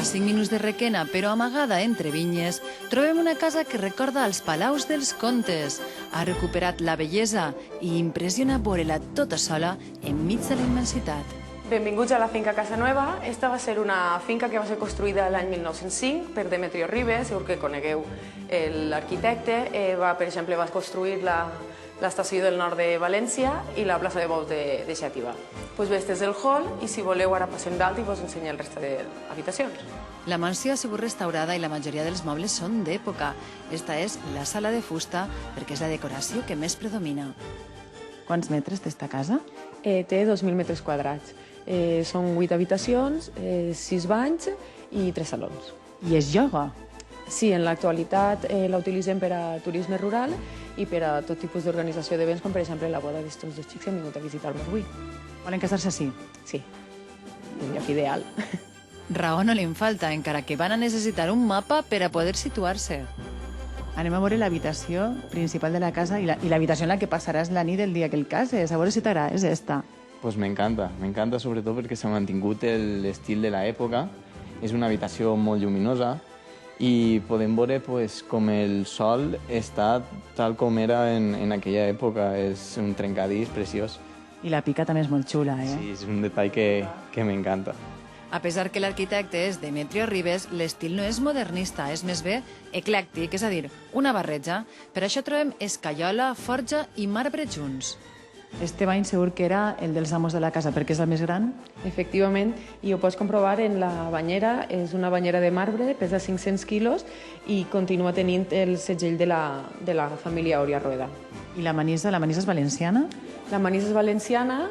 A 5 minuts de Requena, però amagada entre vinyes, trobem una casa que recorda els palaus dels contes. Ha recuperat la bellesa i impressiona veure-la tota sola enmig de la immensitat. Benvinguts a la finca Casa Nueva. Esta va ser una finca que va ser construïda l'any 1905 per Demetrio Ribes, segur que conegueu l'arquitecte. Per exemple, va construir l'estació del nord de València i la plaça de bous de Xàtiva. Doncs bé, este és el hall i si voleu ara passem dalt i vos ensenyo el resta d'habitacions. La mansió ha sigut restaurada i la majoria dels mobles són d'època. Esta és la sala de fusta perquè és la decoració que més predomina. Quants metres té esta casa? Té 2.000 metres quadrats. Són 8 habitacions, 6 banys i 3 salons. I és ioga? Sí, en l'actualitat la utilitzem per a turisme rural i per a tot tipus d'organització d'events, com per exemple la boda d'estos dos xics que han vingut a visitar-me avui. Volen casar-se així? Sí, un lloc ideal. Raó no li en falta, encara que van a necessitar un mapa per a poder situar-se. Anem a veure l'habitació principal de la casa i l'habitació en la que passaràs la nit el dia que el cases. A veure si t'agrada, és esta. Pues me encanta sobretot perquè s'ha mantingut l'estil de l'època. És una habitació molt lluminosa i podem veure com el sol està tal com era en aquella època. És un trencadís preciós. I la pica també és molt xula, eh? Sí, és un detall que m'encanta. A pesar que l'arquitecte és Demetrio Ribes, l'estil no és modernista, és més bé eclèctic, és a dir, una barreja. Per això trobem escaiola, forja i marbre junts. Este bany segur que era el dels amos de la casa, perquè és el més gran. Efectivament, i ho pots comprovar en la banyera. És una banyera de marbre, pesa 500 quilos i continua tenint el segell de la família Oria Rueda. I la manissa és valenciana? La manissa és valenciana.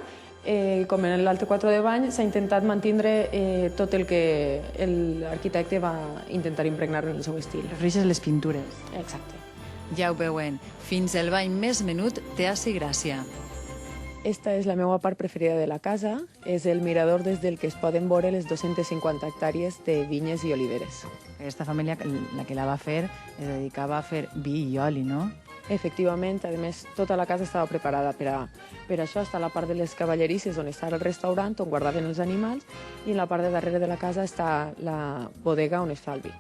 Com en l'altre 4 de bany, s'ha intentat mantindre tot el que l'arquitecte va intentar impregnar en el seu estil. Refereixes les pintures. Exacte. Ja ho veuen, fins el bany més menut té així gràcia. Esta és la meva part preferida de la casa. És el mirador des del que es poden veure les 250 hectàrees de vinyes i oliveres. Aquesta família, la que la va fer, es dedicava a fer vi i oli, no? Efectivament, a més, tota la casa estava preparada per això. Està la part de les cavallerisses, on està el restaurant, on guardaven els animals, i en la part de darrere de la casa està la bodega on es fa el vi.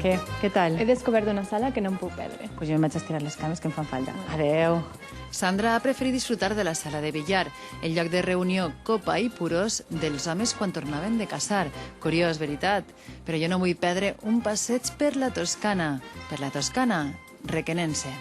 Què tal? He descobert una sala que no em puc perdre. Pues jo em vaig estirar les cames que em fan falta. Adeu. Sandra ha preferit disfrutar de la sala de billar, el lloc de reunió, copa i puros dels homes quan tornaven de caçar. Curiós, veritat. Però jo no vull perdre un passeig per la Toscana. Per la Toscana, requenense.